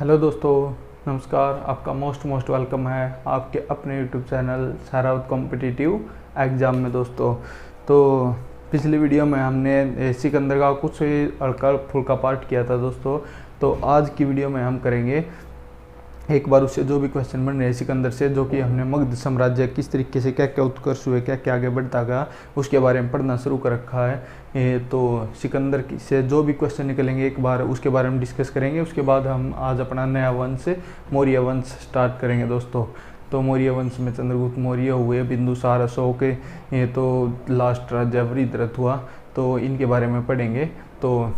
Hello दोस्तों, नमस्कार। आपका मोस्ट वेलकम है आपके अपने YouTube channel Sehrawat competitive exam में दोस्तों। तो पिछली वीडियो में हमने सिकंदर का कुछ हल्का फुल्का पार्ट किया था दोस्तों। तो आज की वीडियो में हम करेंगे एक बार उससे जो भी क्वेश्चन बन रहे हैं सिकंदर से, जो कि हमने मगध साम्राज्य किस तरीके से क्या क्या उत्कर्ष हुए, क्या क्या आगे बढ़ता गया, उसके बारे में पढ़ना शुरू कर रखा है। तो सिकंदर से जो भी क्वेश्चन निकलेंगे एक बार उसके बारे में डिस्कस करेंगे। उसके बाद हम आज अपना नया वंश मौर्य वंश स्टार्ट करेंगे दोस्तों। तो मौर्य वंश में चंद्रगुप्त मौर्य हुए, बिंदुसार, अशोक, ये तो लास्ट राजा वृद्धरथ हुआ। तो इनके बारे में पढ़ेंगे। तो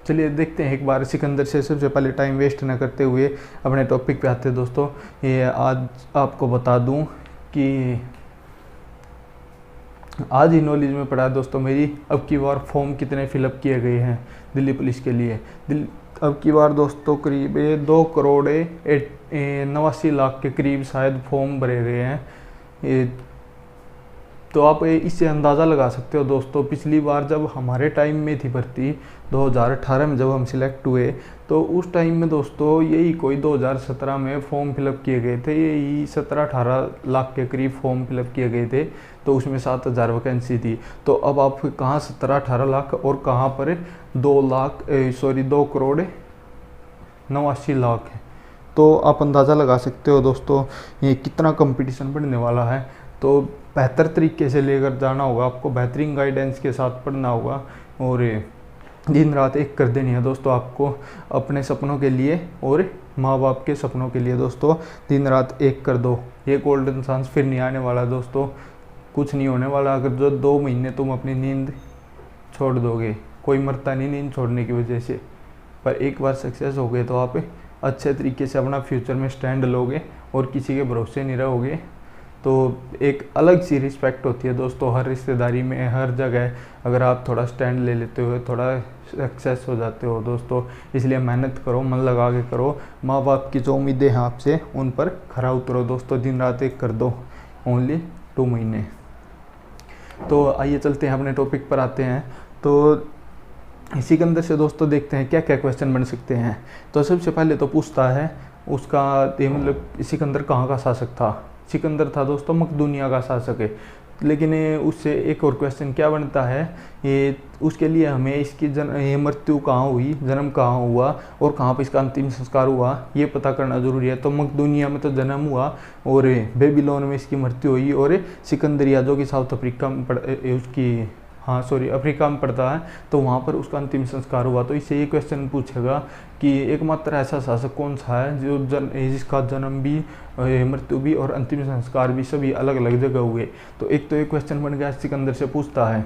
चलिए देखते हैं एक बार सिकंदर से। सबसे पहले टाइम वेस्ट न करते हुए अपने टॉपिक पे आते हैं दोस्तों। ये आज आपको बता दूं कि आज ही नॉलेज में पढ़ा दोस्तों मेरी, अब की बार फॉर्म कितने फिलअप किए गए हैं दिल्ली पुलिस के लिए। अब की बार दोस्तों करीब 2,89,00,000 के करीब शायद फॉर्म भरे गए हैं। तो आप इससे अंदाज़ा लगा सकते हो दोस्तों, पिछली बार जब हमारे टाइम में थी भर्ती 2018 में जब हम सिलेक्ट हुए, तो उस टाइम में दोस्तों यही कोई 2017 में फॉर्म फिलअप किए गए थे। यही 17-18 लाख के करीब फॉर्म फिलअप किए गए थे। तो उसमें 7,000 वैकेंसी थी। तो अब आप कहाँ 17-18 लाख और कहाँ पर 2,89,00,000 है। तो आप अंदाज़ा लगा सकते हो दोस्तों ये कितना कंपटीशन बढ़ने वाला है। तो बेहतर तरीके से लेकर जाना होगा आपको, बेहतरीन गाइडेंस के साथ पढ़ना होगा और दिन रात एक कर देनी है दोस्तों आपको अपने सपनों के लिए और माँ बाप के सपनों के लिए दोस्तों। दिन रात एक कर दो, ये गोल्डन चांस फिर नहीं आने वाला दोस्तों। कुछ नहीं होने वाला अगर जो 2 महीने तुम अपनी नींद छोड़ दोगे। कोई मरता नहीं नींद छोड़ने की वजह से, पर एक बार सक्सेस हो गए तो आप अच्छे तरीके से अपना फ्यूचर में स्टैंड लोगे और किसी के भरोसे नहीं रहोगे। तो एक अलग सी रिस्पेक्ट होती है दोस्तों हर रिश्तेदारी में, हर जगह। अगर आप थोड़ा स्टैंड ले लेते हो, थोड़ा सक्सेस हो जाते हो दोस्तों। इसलिए मेहनत करो, मन लगा के करो। माँ बाप की जो उम्मीदें हैं आपसे उन पर खरा उतरो दोस्तों। दिन रात एक कर दो, ओनली 2 महीने। तो आइए चलते हैं अपने टॉपिक पर आते हैं। तो सिकंदर से दोस्तों देखते हैं क्या क्या क्वेश्चन बन सकते हैं। तो सबसे पहले तो पूछता है उसका मतलब सिकंदर कहाँ का शासक था। सिकंदर था दोस्तों मकदूनिया का शासक है। लेकिन उससे एक और क्वेश्चन क्या बनता है, ये उसके लिए हमें इसकी ये मृत्यु कहाँ हुई, जन्म कहाँ हुआ और कहाँ पर इसका अंतिम संस्कार हुआ, ये पता करना ज़रूरी है। तो मकदूनिया में तो जन्म हुआ और बेबीलोन में इसकी मृत्यु हुई। और सिकंदरिया जो कि साउथ अफ्रीका में उसकी अफ्रीका में पड़ता है, तो वहाँ पर उसका अंतिम संस्कार हुआ। तो इससे ये क्वेश्चन पूछेगा कि एकमात्र ऐसा शासक कौन सा है जो जिसका जन्म भी, मृत्यु भी और अंतिम संस्कार भी सभी अलग अलग जगह हुए। तो एक तो ये क्वेश्चन बन गया सिकंदर से पूछता है।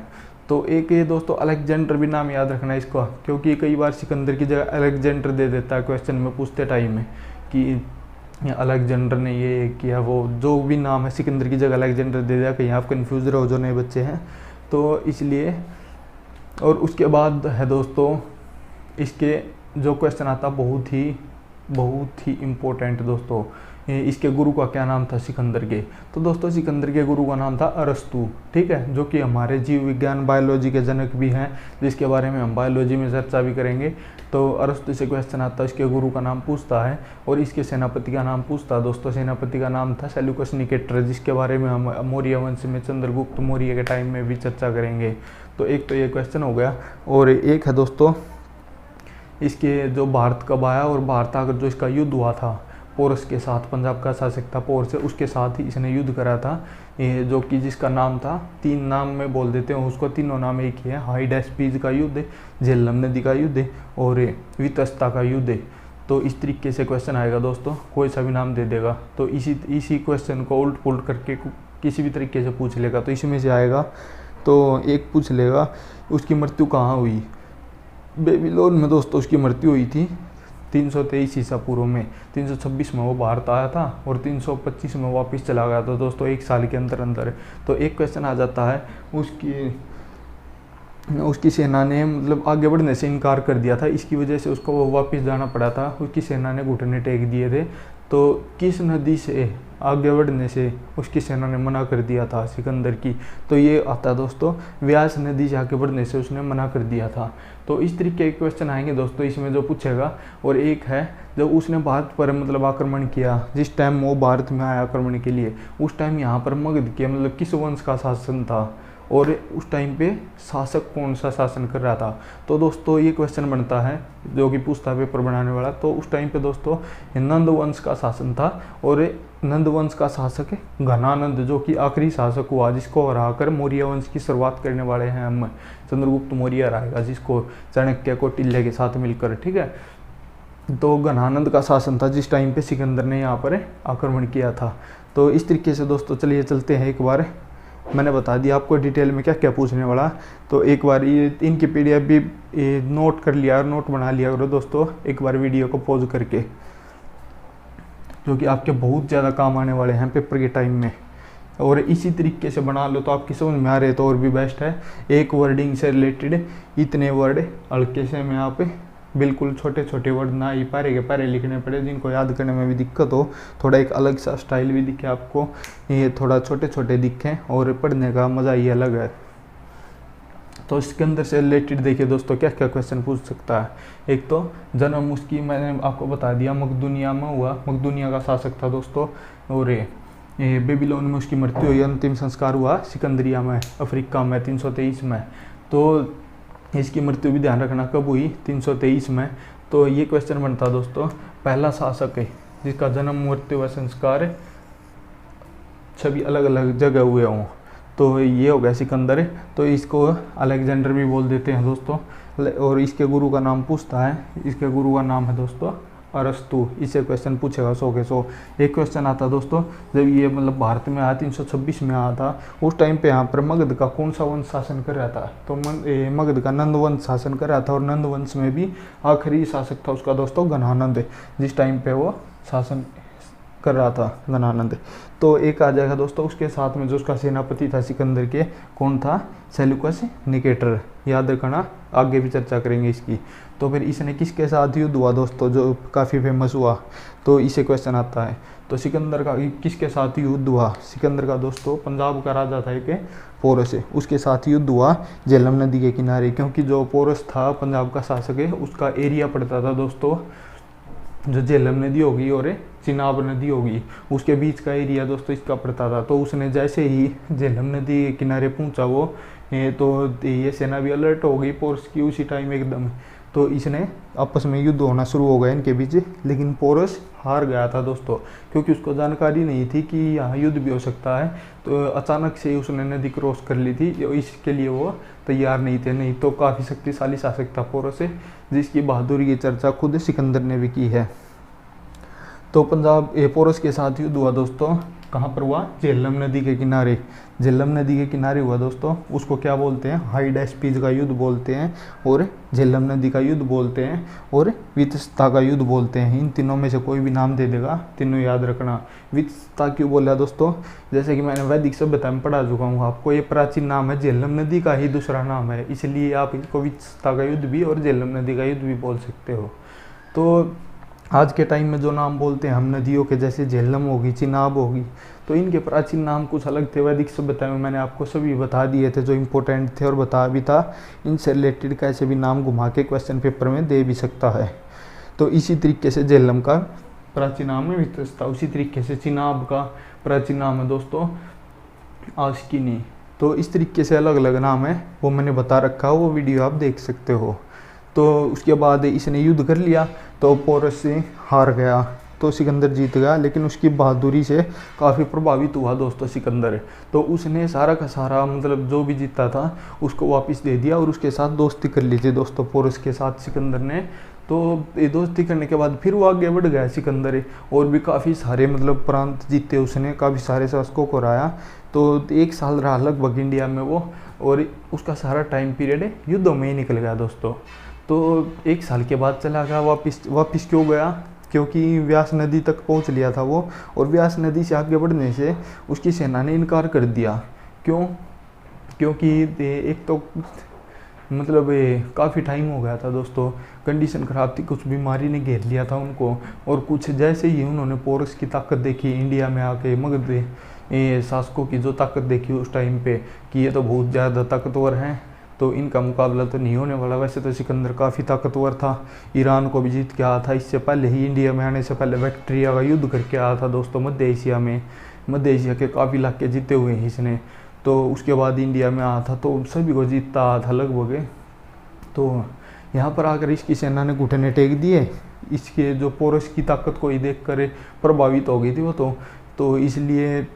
तो एक ये दोस्तों अलेक्जेंडर भी नाम याद रखना इसका, क्योंकि कई बार सिकंदर की जगह अलेक्जेंडर दे देता है क्वेश्चन में पूछते टाइम में कि अलेक्जेंडर ने ये किया, वो जो भी नाम है सिकंदर की जगह अलेक्जेंडर दे दिया, कहीं आप कन्फ्यूज रहो जो नए बच्चे हैं। तो इसलिए और उसके बाद है दोस्तों इसके जो क्वेश्चन आता बहुत ही इम्पोर्टेंट दोस्तों, इसके गुरु का क्या नाम था सिकंदर के। तो दोस्तों सिकंदर के गुरु का नाम था अरस्तु, ठीक है, जो कि हमारे जीव विज्ञान बायोलॉजी के जनक भी हैं, जिसके बारे में हम बायोलॉजी में चर्चा भी करेंगे। तो अरस्तु से क्वेश्चन आता है, इसके गुरु का नाम पूछता है और इसके सेनापति का नाम पूछता है दोस्तों। सेनापति का नाम था सेल्यूकस निकेटर, जिसके बारे में हम मौर्य वंश में चंद्रगुप्त मौर्य के टाइम में भी चर्चा करेंगे। तो एक तो ये क्वेश्चन हो गया। और एक है दोस्तों इसके जो भारत कब आया और भारत आकर जो इसका युद्ध हुआ था पोरस के साथ, पंजाब का शासक था पोरस, उसके साथ ही इसने युद्ध करा था। ये जो कि जिसका नाम था, 3 नाम में बोल देते हैं उसको, तीनों नाम एक ही है। हाइडेस्पीज का युद्ध, झेलम नदी का युद्ध और वितस्ता का युद्ध। तो इस तरीके से क्वेश्चन आएगा दोस्तों, कोई सा भी नाम दे देगा। तो इसी क्वेश्चन को उल्ट पुलट करके किसी भी तरीके से पूछ लेगा। तो इसमें से आएगा तो एक पूछ लेगा उसकी मृत्यु कहाँ हुई। बेबीलोन में दोस्तों उसकी मृत्यु हुई थी 323 ईसा पूर्व में। 326 में वो भारत आया था और 325 में वापस चला गया था दोस्तों, 1 साल के अंदर अंदर। तो एक क्वेश्चन आ जाता है उसकी सेना ने मतलब आगे बढ़ने से इनकार कर दिया था, इसकी वजह से उसको वो वापस जाना पड़ा था। उसकी सेना ने घुटने टेक दिए थे। तो किस नदी से आगे बढ़ने से उसकी सेना ने मना कर दिया था सिकंदर की? तो ये आता है दोस्तों, व्यास नदी से आगे बढ़ने से उसने मना कर दिया था। तो इस तरीके के क्वेश्चन आएंगे दोस्तों इसमें जो पूछेगा। और एक है, जब उसने भारत पर मतलब आक्रमण किया, जिस टाइम वो भारत में आया आक्रमण के लिए, उस टाइम यहाँ पर मगध के मतलब किस वंश का शासन था, और उस टाइम पे शासक कौन सा शासन कर रहा था? तो दोस्तों ये क्वेश्चन बनता है जो कि पूछता है पेपर बनाने वाला। तो उस टाइम पे दोस्तों नंद वंश का शासन था, और नंद वंश का शासक घनानंद, जो कि आखिरी शासक हुआ, जिसको हराकर मौर्य वंश की शुरुआत करने वाले हैं हम। चंद्रगुप्त मौर्य रहेगा, जिसको चाणक्य कौटिल्य के साथ मिलकर, ठीक है। तो घनानंद का शासन था जिस टाइम पे सिकंदर ने यहाँ पर आक्रमण किया था। तो इस तरीके से दोस्तों चलिए चलते हैं, एक बार मैंने बता दिया आपको डिटेल में क्या क्या पूछने वाला। तो एक बार ये इनकी PDF भी नोट कर लिया और नोट बना लिया करो दोस्तों, एक बार वीडियो को पॉज करके, जो कि आपके बहुत ज़्यादा काम आने वाले हैं पेपर के टाइम में। और इसी तरीके से बना लो तो आपकी समझ में आ रहे तो और भी बेस्ट है। एक वर्डिंग से रिलेटेड इतने वर्ड हल्के से में आप बिल्कुल छोटे छोटे वर्ड ना ही पारे के पारे लिखने पड़े, जिनको याद करने में भी दिक्कत हो, थोड़ा एक अलग सा स्टाइल भी दिखे आपको, ये थोड़ा छोटे छोटे दिखें और पढ़ने का मज़ा ही अलग है। तो इसके अंदर से रिलेटेड देखिए दोस्तों क्या क्या क्वेश्चन पूछ सकता है। एक तो जन्म उसकी मैंने आपको बता दिया, मकदूनिया में हुआ, मकदूनिया का शासक था दोस्तों। और ये बेबीलोन में उसकी मृत्यु हुई, अंतिम संस्कार हुआ सिकंदरिया में, अफ्रीका में 323 में। तो इसकी मृत्यु भी ध्यान रखना कब हुई, 323 में। तो ये क्वेश्चन बनता दोस्तों, पहला शासक है जिसका जन्म, मृत्यु व संस्कार सभी अलग अलग जगह हुए हों, तो ये हो गया सिकंदर। तो इसको अलेक्जेंडर भी बोल देते हैं दोस्तों। और इसके गुरु का नाम पूछता है, इसके गुरु का नाम है दोस्तों अरस्तु। इससे क्वेश्चन पूछेगा 100 के 100। एक क्वेश्चन आता दोस्तों, जब ये मतलब भारत में आया 326 में आया था, उस टाइम पे यहाँ पर मगध का कौन सा वंश शासन कर रहा था? तो मगध का नंद वंश शासन कर रहा था। और नंद वंश में भी आखिरी शासक था उसका दोस्तों घनानंद, जिस टाइम पे वो शासन कर रहा था घनानंद। तो एक आ जाएगा दोस्तों, उसके साथ में जो उसका सेनापति था सिकंदर के, कौन था? Seleucus Nicator. याद रखना, आगे भी चर्चा करेंगे इसकी। तो फिर इसने किसके साथ युद्ध हुआ दोस्तों, जो काफ़ी फेमस हुआ? तो इसे क्वेश्चन आता है। तो सिकंदर का किसके साथ युद्ध हुआ? सिकंदर का दोस्तों पंजाब का राजा था एक पोरस, उसके साथ युद्ध हुआ झेलम नदी के किनारे। क्योंकि जो पोरस था पंजाब का शासक है, उसका एरिया पड़ता था दोस्तों, जो झेलम नदी होगी और चिनाब नदी होगी, उसके बीच का एरिया दोस्तों इसका पड़ता था। तो उसने जैसे ही झेलम नदी के किनारे पहुंचा वो, तो ये सेना भी अलर्ट हो गई पोरस की उसी टाइम एकदम। तो इसने आपस में युद्ध होना शुरू हो गया इनके बीच, लेकिन पोरस हार गया था दोस्तों, क्योंकि उसको जानकारी नहीं थी कि यहाँ युद्ध भी हो सकता है। तो अचानक से ही उसने नदी क्रॉस कर ली थी, इसके लिए वो तैयार नहीं थे। नहीं तो काफ़ी शक्तिशाली शासक था पोरस, जिसकी बहादुरी की चर्चा खुद सिकंदर ने भी की है। तो पंजाब पोरस के साथ युद्ध हुआ दोस्तों, कहाँ पर हुआ? झेलम नदी के किनारे। झेलम नदी के किनारे हुआ दोस्तों, उसको क्या बोलते हैं? हाइड स्पीज का युद्ध बोलते हैं, और झेलम नदी का युद्ध बोलते हैं, और वित्सता का युद्ध बोलते हैं। इन तीनों में से कोई भी नाम दे देगा, तीनों याद रखना। वित्सता क्यों बोला दोस्तों? जैसे कि मैंने वैदिक सभ्यता में पढ़ा चुका हूँ आपको, ये प्राचीन नाम है, झेलम नदी का ही दूसरा नाम है, इसलिए आप इसको वित्सता का युद्ध भी और झेलम नदी का युद्ध भी बोल सकते हो। तो आज के टाइम में जो नाम बोलते हैं हम नदियों के, जैसे झेलम होगी, चिनाब होगी, तो इनके प्राचीन नाम कुछ अलग थे। वैदिक सभ्यता में मैंने आपको सभी बता दिए थे जो इम्पोर्टेंट थे, और बता भी था। इनसे रिलेटेड कैसे भी नाम घुमा के क्वेश्चन पेपर में दे भी सकता है। तो इसी तरीके से झेलम का प्राचीन नाम है वित्सता, उसी तरीके से चिनाब का प्राचीन नाम है दोस्तों आस्किनी। तो इस तरीके से अलग अलग नाम है, वो मैंने बता रखा है, वो वीडियो आप देख सकते हो। तो उसके बाद इसने युद्ध कर लिया, तो पोरस से हार गया, तो सिकंदर जीत गया। लेकिन उसकी बहादुरी से काफ़ी प्रभावित हुआ दोस्तों सिकंदर। तो उसने सारा का सारा मतलब जो भी जीता था उसको वापस दे दिया, और उसके साथ दोस्ती कर ली थी दोस्तों पोरस के साथ सिकंदर ने। तो ये दोस्ती करने के बाद फिर वो आगे बढ़ गया सिकंदर, और भी काफ़ी सारे मतलब प्रांत जीते उसने, काफ़ी सारे शासकों को हराया। तो 1 साल रहा लगभग इंडिया में वो, और उसका सारा टाइम पीरियड युद्धों में ही निकल गया दोस्तों। तो 1 साल के बाद चला गया वापस क्यों गया? क्योंकि व्यास नदी तक पहुंच लिया था वो, और व्यास नदी से आगे बढ़ने से उसकी सेना ने इनकार कर दिया। क्यों? क्योंकि एक तो मतलब काफ़ी टाइम हो गया था दोस्तों, कंडीशन ख़राब थी, कुछ बीमारी ने घेर लिया था उनको। और कुछ जैसे ही उन्होंने पोरस की ताकत देखी इंडिया में आके, मगध शासकों की जो ताकत देखी उस टाइम पे कि ये तो बहुत ज़्यादा ताकतवर हैं, तो इनका मुकाबला तो नहीं होने वाला। वैसे तो सिकंदर काफ़ी ताकतवर था, ईरान को भी जीत के आया था, इससे पहले ही इंडिया में आने से पहले बैक्टीरिया का युद्ध करके आया था दोस्तों मध्य एशिया में। मध्य एशिया के काफ़ी इलाके जीते हुए हैं इसने। तो उसके बाद इंडिया में आया था तो सभी को जीतता आया था लगभग। तो यहाँ पर आकर इसकी सेना ने घुटने टेक दिए, इसके जो पोरस की ताकत को ही देख कर प्रभावित हो गई थी वो तो इसलिए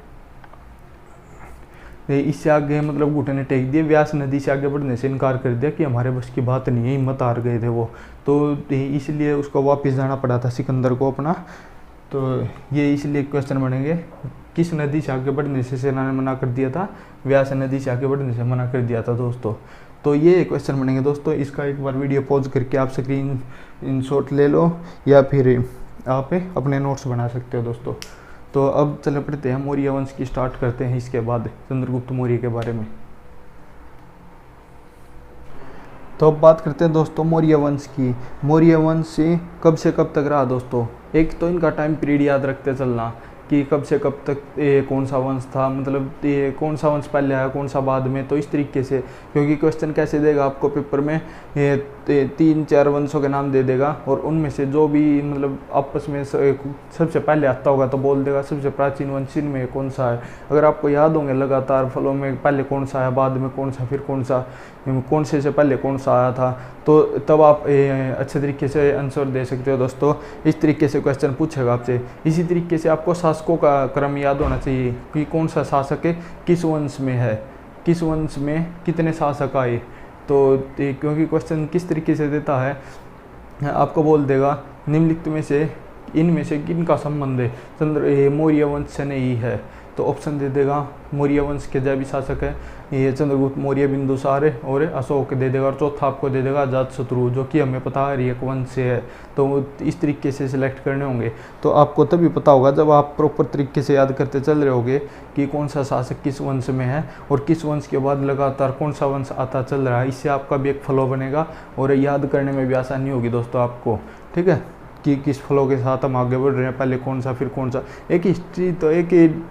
इससे आगे मतलब घुटने टेक दिए, व्यास नदी से आगे बढ़ने से इनकार कर दिया कि हमारे बस की बात नहीं है, हिम्मत हार गए थे वो। तो इसलिए उसको वापस जाना पड़ा था सिकंदर को अपना। तो ये इसलिए क्वेश्चन बनेंगे, किस नदी से आगे बढ़ने से सेना ने मना कर दिया था? व्यास नदी से आगे बढ़ने से मना कर दिया था दोस्तों। तो ये क्वेश्चन बनेंगे दोस्तों। इसका एक बार वीडियो पॉज करके आप स्क्रीन शॉट ले लो या फिर आप अपने नोट्स बना सकते हो दोस्तों। तो अब चले पड़ते हैं मौर्य वंश की, स्टार्ट करते हैं इसके बाद चंद्रगुप्त मौर्य के बारे में। तो अब बात करते हैं दोस्तों मौर्य वंश की। मौर्य वंश कब से कब तक रहा दोस्तों? एक तो इनका टाइम पीरियड याद रखते चलना कि कब से कब तक कौन सा वंश था, मतलब कौन सा वंश पहले आया कौन सा बाद में। तो इस तरीके से, क्योंकि क्वेश्चन कैसे देगा आपको पेपर में, 3-4 वंशों के नाम दे देगा और उनमें से जो भी मतलब आपस में सबसे पहले आता होगा तो बोल देगा सबसे प्राचीन वंश इनमें कौन सा है। अगर आपको याद होंगे लगातार फलों में पहले कौन सा आया, बाद में कौन सा, फिर कौन से पहले कौन सा आया था, तो तब आप अच्छे तरीके से आंसर दे सकते हो दोस्तों। इस तरीके से क्वेश्चन पूछेगा आपसे। इसी तरीके से आपको शासकों का क्रम याद होना चाहिए कि कौन सा शासक है किस वंश में है, किस वंश में कितने शासक आए। तो क्योंकि क्वेश्चन किस तरीके से देता है, आपको बोल देगा निम्नलिखित में से इनमें से किनका संबंध है मौर्य वंश से नहीं है, तो ऑप्शन दे देगा मौर्य वंश के जो भी शासक है ये चंद्रगुप्त मौर्य, बिंदुसार और अशोक दे देगा। और चौथा आपको दे देगा अजातशत्रु, जो कि हमें पता है एक वंश से है। तो इस तरीके से सिलेक्ट करने होंगे। तो आपको तभी पता होगा जब आप प्रॉपर तरीके से याद करते चल रहे होगे कि कौन सा शासक किस वंश में है और किस वंश के बाद लगातार कौन सा वंश आता चल रहा है। इससे आपका भी एक फ्लो बनेगा और याद करने में भी आसानी होगी दोस्तों आपको, ठीक है, कि किस फ्लो के साथ हम आगे बढ़ रहे हैं, पहले कौन सा फिर कौन सा। एक हिस्ट्री तो एक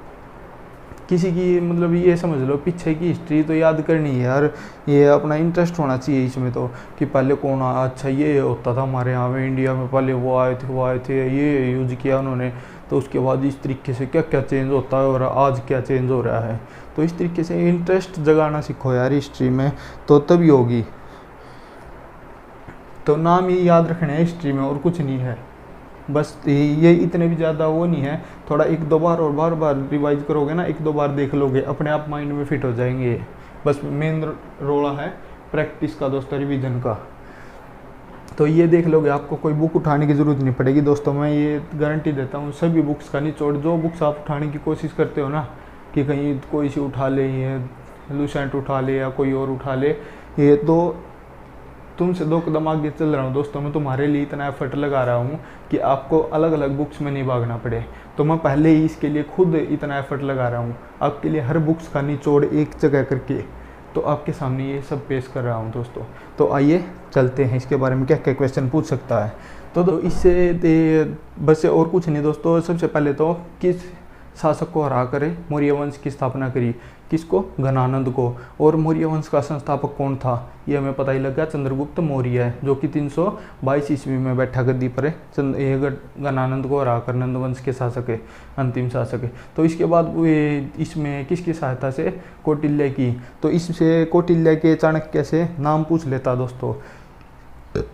किसी की मतलब ये समझ लो पीछे की हिस्ट्री तो याद करनी है यार, ये अपना इंटरेस्ट होना चाहिए इसमें तो, कि पहले कौन आया, अच्छा ये होता था हमारे यहाँ में इंडिया में, पहले वो आए थे ये यूज किया उन्होंने, तो उसके बाद इस तरीके से क्या क्या चेंज होता है और आज क्या चेंज हो रहा है। तो इस तरीके से इंटरेस्ट जगाना सीखो यार हिस्ट्री में, तो तभी होगी। तो नाम ही याद रखना है हिस्ट्री में और कुछ नहीं है, बस ये इतने भी ज़्यादा वो नहीं है। थोड़ा 1-2 बार और बार बार रिवाइज करोगे ना, 1-2 बार देख लोगे, अपने आप माइंड में फिट हो जाएंगे। बस मेन रोला है प्रैक्टिस का दोस्तों, रिवीजन का। तो ये देख लोगे, आपको कोई बुक उठाने की ज़रूरत नहीं पड़ेगी दोस्तों, मैं ये गारंटी देता हूँ। सभी बुक्स का निचोड़, जो बुक्स आप उठाने की कोशिश करते हो ना, कि कहीं कोई सी उठा ले, ये लूसेंट उठा ले या कोई और उठा ले, ये तो तुमसे 2 कदम आगे चल रहा हूँ दोस्तों। मैं तुम्हारे लिए इतना एफर्ट लगा रहा हूँ कि आपको अलग अलग बुक्स में नहीं भागना पड़े, तो मैं पहले ही इसके लिए खुद इतना एफर्ट लगा रहा हूँ आपके लिए, हर बुक्स का निचोड़ एक जगह करके, तो आपके सामने ये सब पेश कर रहा हूँ दोस्तों। तो आइए चलते हैं इसके बारे में क्या क्या क्वेश्चन पूछ सकता है। तो इससे बस और कुछ नहीं दोस्तों। सबसे पहले तो किस शासक को हरा कर मौर्य वंश की स्थापना करी, किसको? घनानंद को। और मौर्य वंश का संस्थापक कौन था? ये हमें पता ही लग गया, चंद्रगुप्त मौर्य है, जो कि 322 ईस्वी में बैठा गद्दी पर घनानंद को हरा कर नंद वंश के शासक है, अंतिम शासक है। तो इसके बाद इसमें किसकी सहायता से? कौटिल्य की। तो इससे कौटिल्य के चाणक्य से नाम पूछ लेता दोस्तों,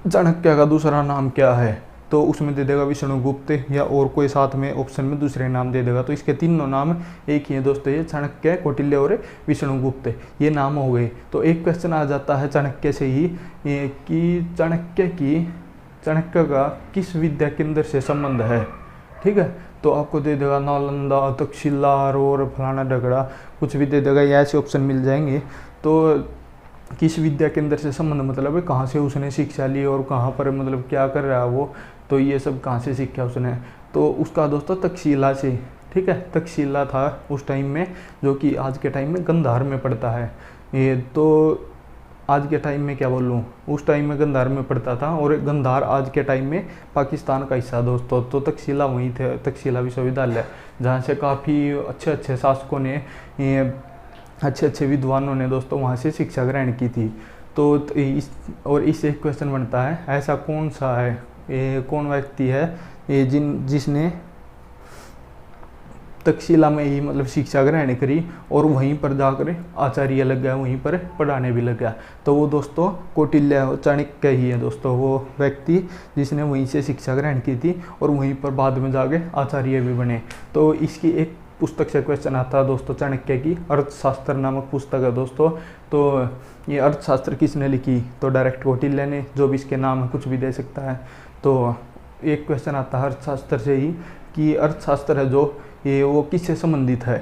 चाणक्य का दूसरा नाम क्या है? तो उसमें दे देगा विष्णुगुप्त, या और कोई साथ में ऑप्शन में दूसरे नाम दे देगा। तो इसके तीनों नाम एक ही है दोस्तों, ये चाणक्य, कौटिल्य और विष्णुगुप्त, ये नाम हो गए। तो एक क्वेश्चन आ जाता है चाणक्य से ही कि चाणक्य का किस विद्या केंद्र से संबंध है, ठीक है। तो आपको दे देगा नालंदा, तक्षशिला और फलाना ढगड़ा, कुछ भी दे देगा, ये ऐसे ऑप्शन मिल जाएंगे। तो किस विद्या केंद्र से संबंध मतलब है कहाँ से उसने शिक्षा ली और कहाँ पर मतलब क्या कर रहा है वो, तो ये सब कहाँ से सीखा उसने? तो उसका दोस्तों तक्षशिला से, ठीक है। तक्षशिला था उस टाइम में, जो कि आज के टाइम में गंधार में पड़ता है। ये तो आज के टाइम में क्या बोलूँ, उस टाइम में गंधार में पड़ता था, और गंधार आज के टाइम में पाकिस्तान का हिस्सा दोस्तों। तो तक्षशिला वहीं थे, तक्षशिला विश्वविद्यालय, जहाँ से काफ़ी अच्छे अच्छे शासकों ने, अच्छे अच्छे विद्वानों ने दोस्तों वहाँ से शिक्षा ग्रहण की थी। तो इससे एक क्वेश्चन बनता है, ऐसा कौन सा है, ये कौन व्यक्ति है ये जिसने तक्षशिला में ही मतलब शिक्षा ग्रहण करी और वहीं पर जाकर आचार्य लग गया, वहीं पर पढ़ाने भी लग गया। तो वो दोस्तों कौटिल्य चाणक्य ही है दोस्तों, वो व्यक्ति जिसने वहीं से शिक्षा ग्रहण की थी और वहीं पर बाद में जाके आचार्य भी बने। तो इसकी एक पुस्तक से क्वेश्चन आता है दोस्तों, चाणक्य की अर्थशास्त्र नामक पुस्तक है दोस्तों। तो ये अर्थशास्त्र किसने लिखी, तो डायरेक्ट कौटिल्य ने, जो भी इसके नाम है कुछ भी दे सकता है। तो एक क्वेश्चन आता है अर्थशास्त्र से ही कि अर्थशास्त्र है जो ये वो किससे संबंधित है।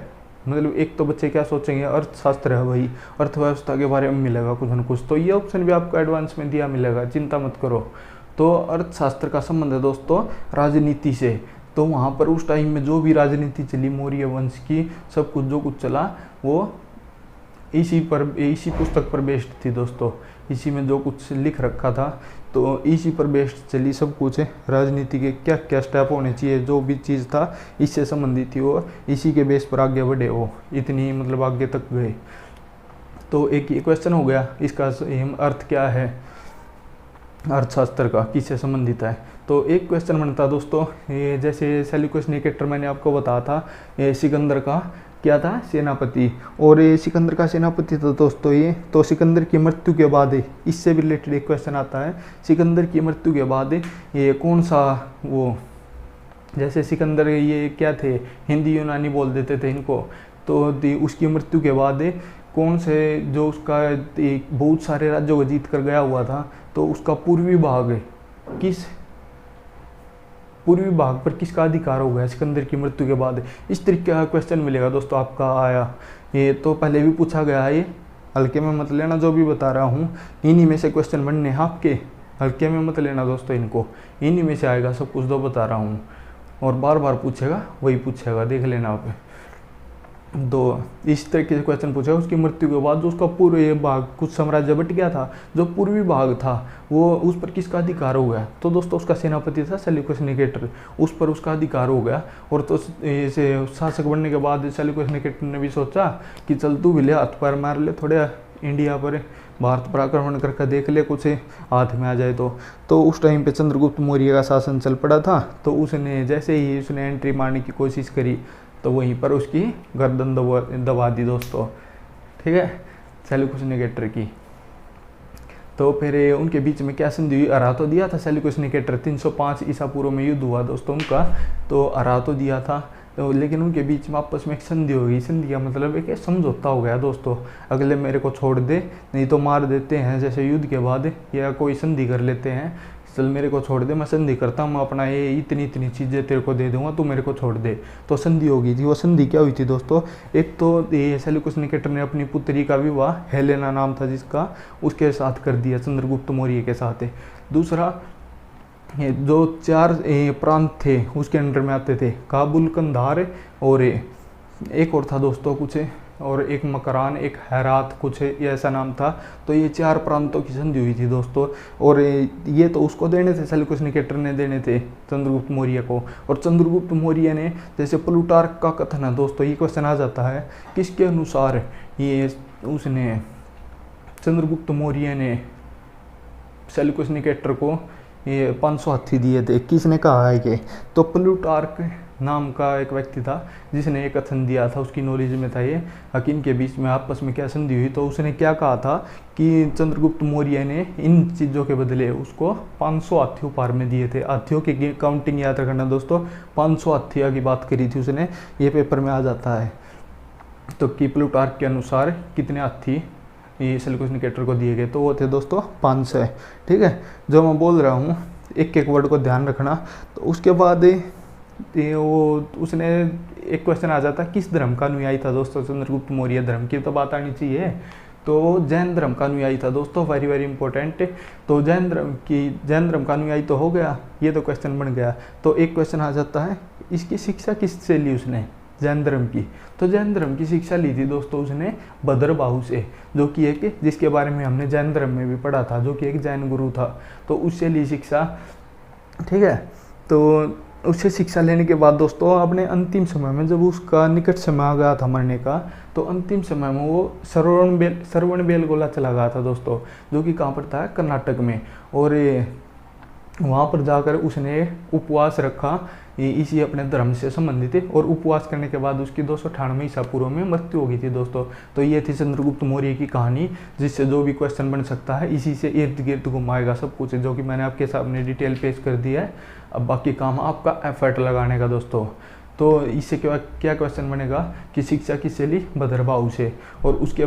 मतलब एक तो बच्चे क्या सोचेंगे, अर्थशास्त्र है वही अर्थव्यवस्था के बारे में मिलेगा कुछ न कुछ, तो ये ऑप्शन भी आपको एडवांस में दिया मिलेगा, चिंता मत करो। तो अर्थशास्त्र का संबंध है दोस्तों राजनीति से। तो वहाँ पर उस टाइम में जो भी राजनीति चली मौर्य वंश की, सब कुछ जो कुछ चला वो इसी पुस्तक पर बेस्ड थी दोस्तों। इसी में जो कुछ लिख रखा था तो इसी पर बेस्ड चली सब कुछ। राजनीति के क्या क्या स्टेप होने चाहिए, जो भी चीज़ था इससे संबंधित थी, वो इसी के बेस पर आगे बढ़े, वो इतनी मतलब आगे तक गए। तो एक ये क्वेश्चन हो गया, इसका अर्थ क्या है अर्थशास्त्र का, किससे संबंधित है। तो एक क्वेश्चन बनता दोस्तों, ये जैसे सेल्यूकस निकेटर मैंने आपको बताया था, ये सिकंदर का क्या था सेनापति, और ये सिकंदर का सेनापति था दोस्तों ये। तो सिकंदर की मृत्यु के बाद इससे भी रिलेटेड एक क्वेश्चन आता है, सिकंदर की मृत्यु के बाद ये कौन सा वो, जैसे सिकंदर ये क्या थे, हिंदी यूनानी बोल देते थे इनको। तो उसकी मृत्यु के बाद कौन से जो उसका बहुत सारे राज्यों को जीत कर गया हुआ था, तो उसका पूर्वी भाग पर किसका अधिकार हो गया सिकंदर की मृत्यु के बाद। इस तरीके का क्वेश्चन मिलेगा दोस्तों आपका आया। ये तो पहले भी पूछा गया है, ये हल्के में मत लेना, जो भी बता रहा हूँ इन्हीं में से क्वेश्चन बनने हैं आपके, हल्के में मत लेना दोस्तों इनको, इन्हीं में से आएगा सब कुछ जो बता रहा हूँ। और बार बार पूछेगा, वही पूछेगा, देख लेना आप। तो इस तरीके से क्वेश्चन पूछा, उसकी मृत्यु के बाद जो उसका पूर्वी भाग, कुछ साम्राज्य बट गया था, जो पूर्वी भाग था वो उस पर किसका अधिकार हो गया, तो दोस्तों उसका सेनापति था सेल्यूकस निकेटर, उस पर उसका अधिकार हो गया। और तो इसे शासक बनने के बाद सेल्यूकस निकेटर ने भी सोचा कि चल तू भी ले हाथ पैर मार ले, थोड़े इंडिया पर भारत पर आक्रमण करके देख ले, कुछ हाथ में आ जाए। तो उस टाइम पे चंद्रगुप्त मौर्य का शासन चल पड़ा था। तो उसने जैसे ही उसने एंट्री मारने की कोशिश करी तो वहीं पर उसकी गर्दन दबा दी दोस्तों, ठीक है, सेल्यूकस निकेटर की। तो फिर उनके बीच में क्या संधि हुई, हरा तो दिया था सेल्यूकस निकेटर, 305 ईसा पूर्व में युद्ध हुआ दोस्तों उनका, तो हरा तो दिया था। तो लेकिन उनके बीच में आपस में एक संधि हो गई। संधि का मतलब एक समझौता हो गया दोस्तों, अगले मेरे को छोड़ दे नहीं तो मार देते हैं, जैसे युद्ध के बाद या कोई संधि कर लेते हैं, चल मेरे को छोड़ दे, मैं संधि करता हूँ, अपना ये इतनी इतनी चीज़ें तेरे को दे दूंगा, तू मेरे को छोड़ दे। तो संधि हो गई थी। वो संधि क्या हुई थी दोस्तों, एक तो ये सेल्यूकस निकेटर ने अपनी पुत्री का विवाह, हेलेना नाम था जिसका, उसके साथ कर दिया, चंद्रगुप्त मौर्य के साथ। दूसरा जो 4 प्रांत थे उसके अंडर में आते थे, काबुल, कंधार और एक और था दोस्तों कुछ, और एक मकरान, एक हैरात, कुछ ये ऐसा नाम था। तो ये 4 प्रांतों की संधि हुई थी दोस्तों। और ये तो उसको देने थे, सेल्यूकस निकेटर ने देने थे चंद्रगुप्त मौर्य को। और चंद्रगुप्त मौर्य ने, जैसे प्लूटार्क का कथन है दोस्तों, ये क्वेश्चन आ जाता है, किसके अनुसार ये उसने चंद्रगुप्त मौर्य ने सेल्यूकस निकेटर को ये 500 हाथी दिए थे, किसने कहा है कि, तो प्लूटार्क नाम का एक व्यक्ति था जिसने एक कथन दिया था, उसकी नॉलेज में था ये, हकीम के बीच में आपस में क्या संधि हुई। तो उसने क्या कहा था कि चंद्रगुप्त मौर्य ने इन चीज़ों के बदले उसको 500 हाथी उपहार में दिए थे। हाथियों की काउंटिंग याद रखना दोस्तों, 500 हाथियों की बात करी थी उसने, ये पेपर में आ जाता है। तो कि प्लूटार्क के अनुसार कितने हाथी ये सेल्यूकस निकेटर को दिए गए, तो वो थे दोस्तों 500, ठीक है। जो मैं बोल रहा हूँ एक एक वर्ड को ध्यान रखना। तो उसके बाद वो उसने एक क्वेश्चन आ जाता, किस धर्म का अनुयायी था दोस्तों चंद्रगुप्त मौर्य, धर्म की तो बात आनी चाहिए। तो जैन धर्म का अनुयायी था दोस्तों, वेरी वेरी इंपॉर्टेंट। तो जैन धर्म का अनुयायी तो हो गया, ये तो क्वेश्चन बन गया। तो एक क्वेश्चन आ जाता है, इसकी शिक्षा किससे ली उसने, जैन धर्म की। तो जैन धर्म की शिक्षा ली थी दोस्तों उसने भद्रबाहु से, जो कि एक जिसके बारे में हमने जैन धर्म में भी पढ़ा था, जो कि एक जैन गुरु था। तो उससे ली शिक्षा, ठीक है। तो उससे शिक्षा लेने के बाद दोस्तों अपने अंतिम समय में जब उसका निकट समय आ गया था मरने का, तो अंतिम समय में वो श्रवणबेलगोला चला गया था दोस्तों, जो कि कहाँ पर था, कर्नाटक में। और वहाँ पर जाकर उसने उपवास रखा इसी अपने धर्म से संबंधित, और उपवास करने के बाद उसकी 298 ईसा पूर्व में मृत्यु हो गई थी दोस्तों। तो ये थी चंद्रगुप्त मौर्य की कहानी, जिससे जो भी क्वेश्चन बन सकता है इसी से इर्द गिर्द घुमाएगा सब कुछ, जो कि मैंने आपके सामने डिटेल पेश कर दिया है। अब बाकी काम आपका एफर्ट लगाने का दोस्तों। तो इससे क्या क्वेश्चन बनेगा कि शिक्षा किससे ली, भद्रबाहु से। और उसके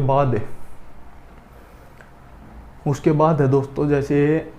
बाद है दोस्तों, जैसे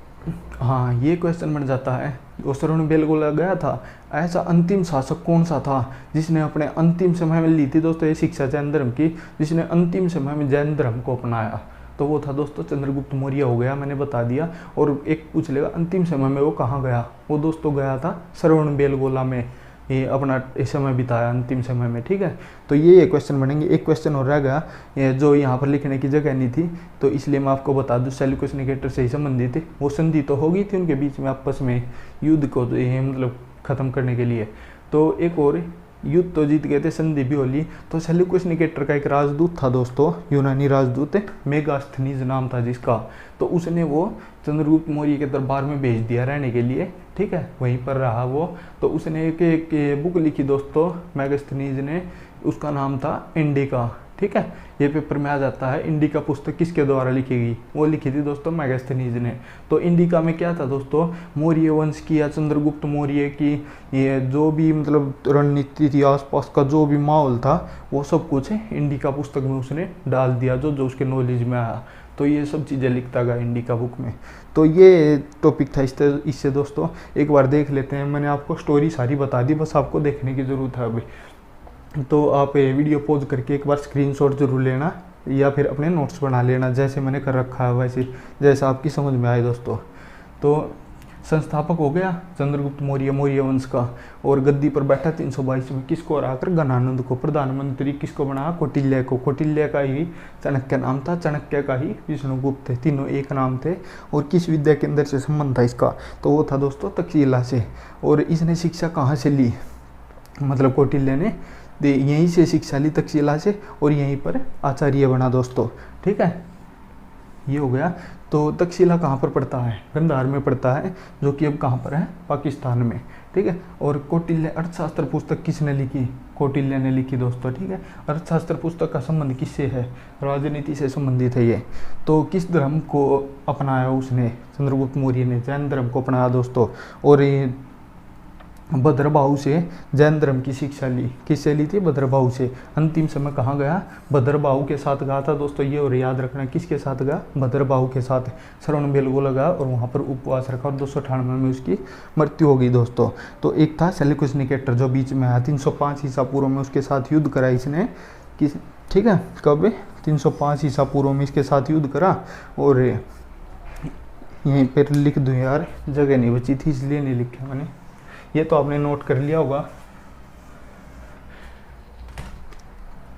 हाँ ये क्वेश्चन बन जाता है, जो श्रवणबेलगोला गया था, ऐसा अंतिम शासक कौन सा था जिसने अपने अंतिम समय में ली थी दोस्तों ये शिक्षा जैन धर्म की, जिसने अंतिम समय में जैन धर्म को अपनाया। तो वो था दोस्तों चंद्रगुप्त मौर्य हो गया, मैंने बता दिया। और एक पूछ लेगा अंतिम समय में वो कहाँ गया, वो दोस्तों गया था श्रवणबेलगोला में, ये अपना समय बिताया अंतिम समय में, ठीक है। तो ये क्वेश्चन बनेंगे। एक क्वेश्चन और रह गया, ये जो यहाँ पर लिखने की जगह नहीं थी, तो इसलिए मैं आपको बता दूँ सेल्यूकस निकेटर से ही संबंधित थे। वो संधि तो हो गई थी उनके बीच में आपस में युद्ध को मतलब ख़त्म करने के लिए। तो एक और युद्ध तो जीत गए थे, संधि भी हो ली। तो सेल्यूकस निकेटर का एक राजदूत था दोस्तों, यूनानी राजदूत मेगास्थनीज नाम था जिसका। तो उसने वो चंद्रगुप्त मौर्य के दरबार में भेज दिया रहने के लिए, ठीक है, वहीं पर रहा वो। तो उसने एक बुक लिखी दोस्तों मेगास्थनीज ने, उसका नाम था इंडिका, ठीक है। ये पेपर में आ जाता है, इंडिका पुस्तक किसके द्वारा लिखी गई, वो लिखी थी दोस्तों मेगास्थनीज ने। तो इंडिका में क्या था दोस्तों, मौर्य वंश की या चंद्रगुप्त मौर्य की ये जो भी मतलब रणनीति थी, आसपास का जो भी माहौल था, वो सब कुछ इंडिका पुस्तक में उसने डाल दिया, जो जो उसके नॉलेज में आया। तो ये सब चीज़ें लिखता गया इंडिका बुक में। तो ये टॉपिक था। इससे दोस्तों एक बार देख लेते हैं, मैंने आपको स्टोरी सारी बता दी, बस आपको देखने की ज़रूरत है अभी। तो आप ये वीडियो पॉज करके एक बार स्क्रीनशॉट जरूर लेना, या फिर अपने नोट्स बना लेना, जैसे मैंने कर रखा है वैसे, जैसा आपकी समझ में आए दोस्तों। तो संस्थापक हो गया चंद्रगुप्त मौर्य वंश का, और गद्दी पर बैठा 322 में किसको हराकर, गणानंद को। प्रधानमंत्री किसको बनाया, कौटिल्य को। कौटिल्य का ही चाणक्य नाम था, चाणक्य का ही विष्णुगुप्त थे, तीनों एक नाम थे। और किस विद्या के अंदर से संबंध था इसका, तो वो था दोस्तों तक्षशिला से। और इसने शिक्षा कहाँ से ली, मतलब कौटिल्य ने यहीं से शिक्षा ली तक्षशिला से, और यहीं पर आचार्य बना दोस्तों, ठीक है। ये हो गया। तो तक्षशिला कहाँ पर पड़ता है, गंधार में पड़ता है, जो कि अब कहाँ पर है, पाकिस्तान में, ठीक है। और कौटिल्य अर्थशास्त्र पुस्तक किसने लिखी, कौटिल्य ने लिखी दोस्तों, ठीक है। अर्थशास्त्र पुस्तक का संबंध किससे है, राजनीति से संबंधित है ये। तो किस धर्म को अपनाया उसने, चंद्रगुप्त मौर्य ने जैन धर्म को अपनाया दोस्तों। और भद्रबाहु से जैन धर्म की शिक्षा ली, किससे ली थी, भद्रबाहु से। अंतिम समय कहाँ गया, भद्रबाहु के साथ गया था दोस्तों, ये और याद रखना, किसके साथ गया, भद्रबाहु के साथ। श्रवणबेलगोला गया और वहाँ पर उपवास रखा, और 298 में उसकी मृत्यु हो गई दोस्तों। तो एक था सेल्यूकस निकेटर जो बीच में आया 305 ईसा पूर्व में, उसके साथ युद्ध करा इसने, किस, ठीक है, कब, 305 ईसा पूर्व में इसके साथ युद्ध करा। और यहीं पर लिख दूँ यार, जगह नहीं बची थी इसलिए नहीं लिखा मैंने, ये तो आपने नोट कर लिया होगा।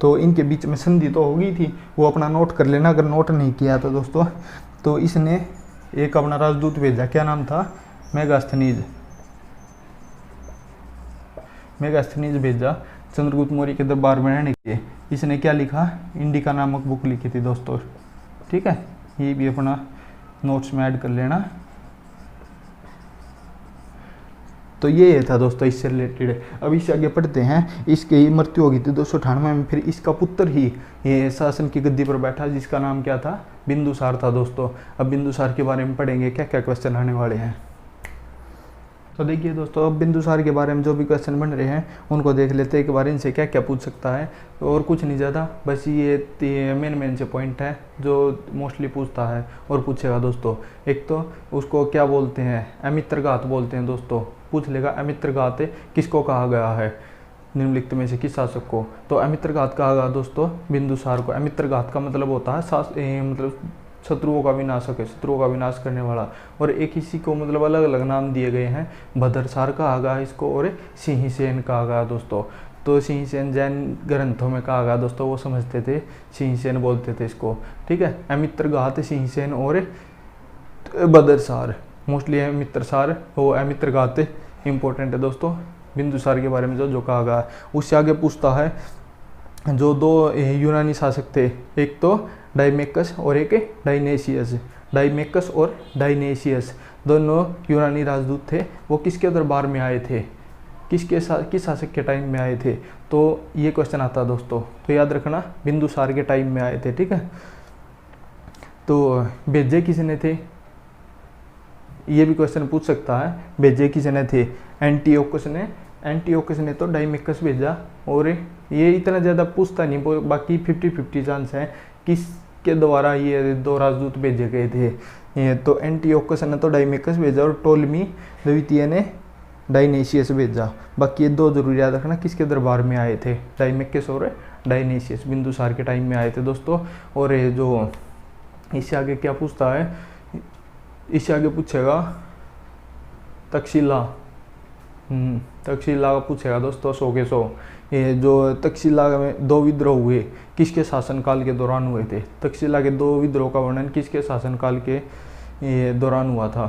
तो इनके बीच में संधि तो हो गई थी, वो अपना नोट कर लेना अगर नोट नहीं किया तो दोस्तों। तो इसने एक अपना राजदूत भेजा, क्या नाम था, मेगास्थनीज भेजा चंद्रगुप्त मौर्य के दरबार में रहने के लिए। इसने क्या लिखा, इंडिका नामक बुक लिखी थी दोस्तों, ठीक है। ये भी अपना नोट्स में ऐड कर लेना। तो ये था दोस्तों इससे रिलेटेड। अब इससे आगे पढ़ते हैं। इसकी मृत्यु हो गई थी 298 में, फिर इसका पुत्र ही ये शासन की गद्दी पर बैठा, जिसका नाम क्या था, बिंदुसार था दोस्तों। अब बिंदुसार के बारे में पढ़ेंगे, क्या क्या क्वेश्चन आने वाले हैं। तो देखिए दोस्तों, अब बिंदुसार के बारे में जो भी क्वेश्चन बन रहे हैं उनको देख लेते हैं एक बार, इनसे क्या क्या पूछ सकता है। और कुछ नहीं ज़्यादा, बस ये मेन से पॉइंट है जो मोस्टली पूछता है और पूछेगा दोस्तों। एक तो उसको क्या बोलते हैं, अमित्रघात बोलते हैं दोस्तों, पूछ लेगा अमित्रघात किसको कहा गया है, निम्नलिखित में से किस शासक को। तो अमित्रघात कहा गया दोस्तों बिंदुसार को। अमित्रघात का मतलब होता है मतलब शत्रुओं का विनाशक है, शत्रुओं का विनाश करने वाला। और एक इसी को मतलब अलग अलग नाम दिए गए हैं, भद्रसार कहा गया इसको, और सिंहसेन कहा गया दोस्तों। तो सिंहसेन जैन ग्रंथों में कहा गया दोस्तों, वो समझते थे, सिंहसेन बोलते थे इसको, ठीक है। अमित्रघात, सिंहसेन और बदरसार, मोस्टली अमित्रसार वो अमित्रघात इंपॉर्टेंट है दोस्तों बिंदुसार के बारे में जो कहा गया। उससे आगे पूछता है जो दो यूनानी शासक थे, एक तो डाइमेकस और एक डायनेशियस। डाइमेकस और डायनेशियस दोनों यूनानी राजदूत थे, वो किसके दरबार में आए थे, किस शासक के टाइम में आए थे, तो ये क्वेश्चन आता है दोस्तों। तो याद रखना बिंदुसार के टाइम में आए थे, ठीक है। तो भेजे किसने थे, ये भी क्वेश्चन पूछ सकता है, भेजे किसने थे, एंटीओकस ने। एंटीओकस ने तो डाइमेकस भेजा, और ये इतना ज़्यादा पूछता नहीं, बाकी 50-50 चांस है किसके द्वारा ये दो राजदूत भेजे गए थे। ये तो एंटीओकस ने तो डाइमेकस भेजा और टोलमी द्वितीय ने डायनेशियस भेजा। बाकी ये दो जरूर याद रखना किसके दरबार में आए थे, डाइमेकस और डायनेशियस बिंदुसार के टाइम में आए थे दोस्तों। और ये जो इससे आगे क्या पूछता है, इससे आगे पूछेगा तक्षशिला, तक्षशिला का पूछेगा दोस्तों 100 के 100। ये जो तक्षशिला में 2 विद्रोह हुए किसके शासनकाल के दौरान हुए थे, तक्षशिला के 2 विद्रोह का वर्णन किसके शासनकाल के दौरान हुआ था,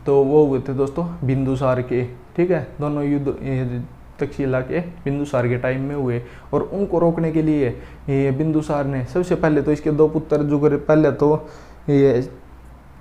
तो वो हुए थे दोस्तों बिंदुसार के, ठीक है। दोनों युद्ध तक्षशिला के बिंदुसार के टाइम में हुए, और उनको रोकने के लिए ये बिंदुसार ने सबसे पहले तो इसके 2 पुत्र जो करे, पहले तो ये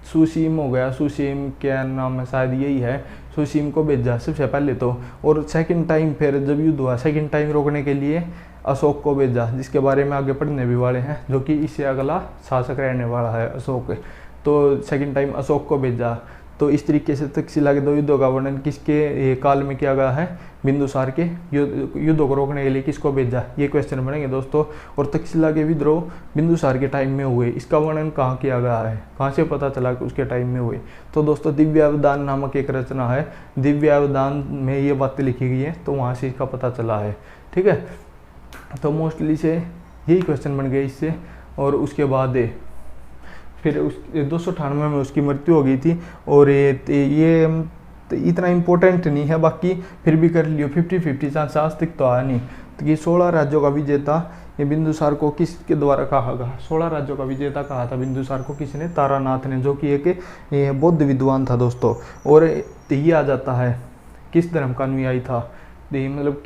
सुसीम हो गया, सुसीम क्या नाम है शायद यही है, सुसीम को भेजा सबसे पहले तो। और सेकंड टाइम फिर जब युद्ध हुआ, सेकंड टाइम रोकने के लिए अशोक को भेजा, जिसके बारे में आगे पढ़ने भी वाले हैं, जो कि इससे अगला शासक रहने वाला है अशोक। तो सेकंड टाइम अशोक को भेजा। तो इस तरीके से तक्षशिला के 2 युद्धों का वर्णन किसके काल में किया गया है, बिंदुसार के युद्धों को रोकने के लिए किसको भेजा, ये क्वेश्चन बनेंगे दोस्तों। और तक्षशिला के विद्रोह बिंदुसार के टाइम में हुए, इसका वर्णन कहाँ किया गया है, कहाँ से पता चला कि उसके टाइम में हुए, तो दोस्तों दिव्यावदान नामक एक रचना है, दिव्यावदान में ये बातें लिखी गई है, तो वहाँ से इसका पता चला है, ठीक है। तो मोस्टली से यही क्वेश्चन बन गए इससे। और उसके बाद फिर उस 298 में उसकी मृत्यु हो गई थी। और ये इतना इम्पोर्टेंट नहीं है, बाकी फिर भी कर लियो, 50-50 चांस आज तक तो आया नहीं। तो ये 16 राज्यों का विजेता ये बिंदुसार को किसके द्वारा कहा गया, 16 राज्यों का विजेता कहा था बिंदुसार को किसने, तारानाथ ने, जो कि एक बौद्ध विद्वान था दोस्तों। और ये आ जाता है किस धर्म का अनुयायी था, मतलब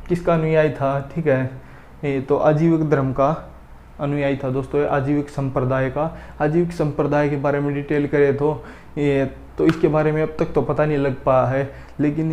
किसका अनुयायी था, ठीक है। तो आजीविक धर्म का अनुयायी था दोस्तों, आजीविक संप्रदाय का। आजीविक संप्रदाय के बारे में डिटेल करें तो इसके बारे में अब तक तो पता नहीं लग पाया है, लेकिन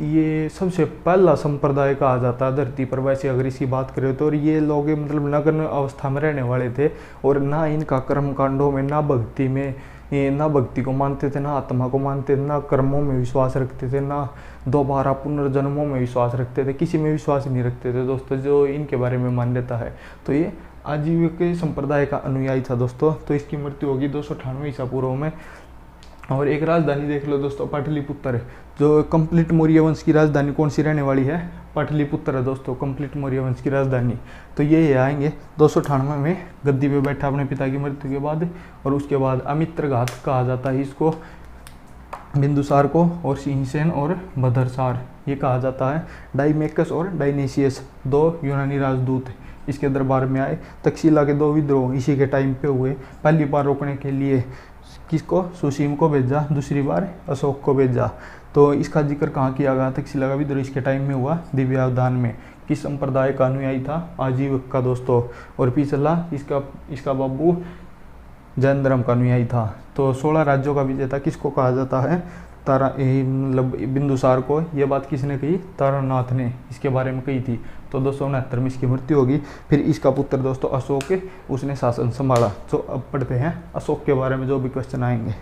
ये सबसे पहला संप्रदाय कहा जाता है धरती पर वैसे अगर इसकी बात करें तो। और ये लोग मतलब नग्न अवस्था में रहने वाले थे, और ना इनका कर्म कांडों में, ना भक्ति में, ना भक्ति को मानते थे, ना आत्मा को मानते थे, ना कर्मों में विश्वास रखते थे, ना दोबारा पुनर्जन्मों में विश्वास रखते थे, किसी में विश्वास नहीं रखते थे दोस्तों, जो इनके बारे में मान्यता है। तो ये आजीविक संप्रदाय का अनुयायी था दोस्तों। तो इसकी मृत्यु होगी 298 ईसा पूर्व में। और एक राजधानी देख लो दोस्तों, पाटलिपुत्र, जो कंप्लीट मौर्य वंश की राजधानी कौन सी रहने वाली है, पाटलिपुत्र है दोस्तों, कंप्लीट मौर्य वंश की राजधानी। तो ये आएंगे 298 में गद्दी पे बैठा अपने पिता की मृत्यु के बाद। और उसके बाद अमित्रघात कहा जाता है इसको, बिंदुसार को, और सिंहसेन और बदरसार ये कहा जाता है। डाइमेकस और डायनेशियस 2 यूनानी राजदूत इसके दरबार में आए। तक्षशिला के 2 विद्रोह इसी के टाइम पे हुए। पहली बार रोकने के लिए किसको, सुसीम को भेजा, दूसरी बार अशोक को भेजा। तो इसका जिक्र कहाँ किया गया, तक्षशिला का विद्रोह इसके टाइम में हुआ दिव्यावदान में। किस संप्रदाय का अनुयायी था, आजीविक का दोस्तों। और पिछला इसका बाबू जैन धर्म का अनुयायी था। तो 16 राज्यों का विजेता किसको कहा जाता है, मतलब बिंदुसार को। ये बात किसने कही, तारानाथ ने इसके बारे में कही थी। तो 269 में इसकी मृत्यु होगी। फिर इसका पुत्र दोस्तों अशोक, उसने शासन संभाला। तो अब पढ़ते हैं अशोक के बारे में जो भी क्वेश्चन आएंगे।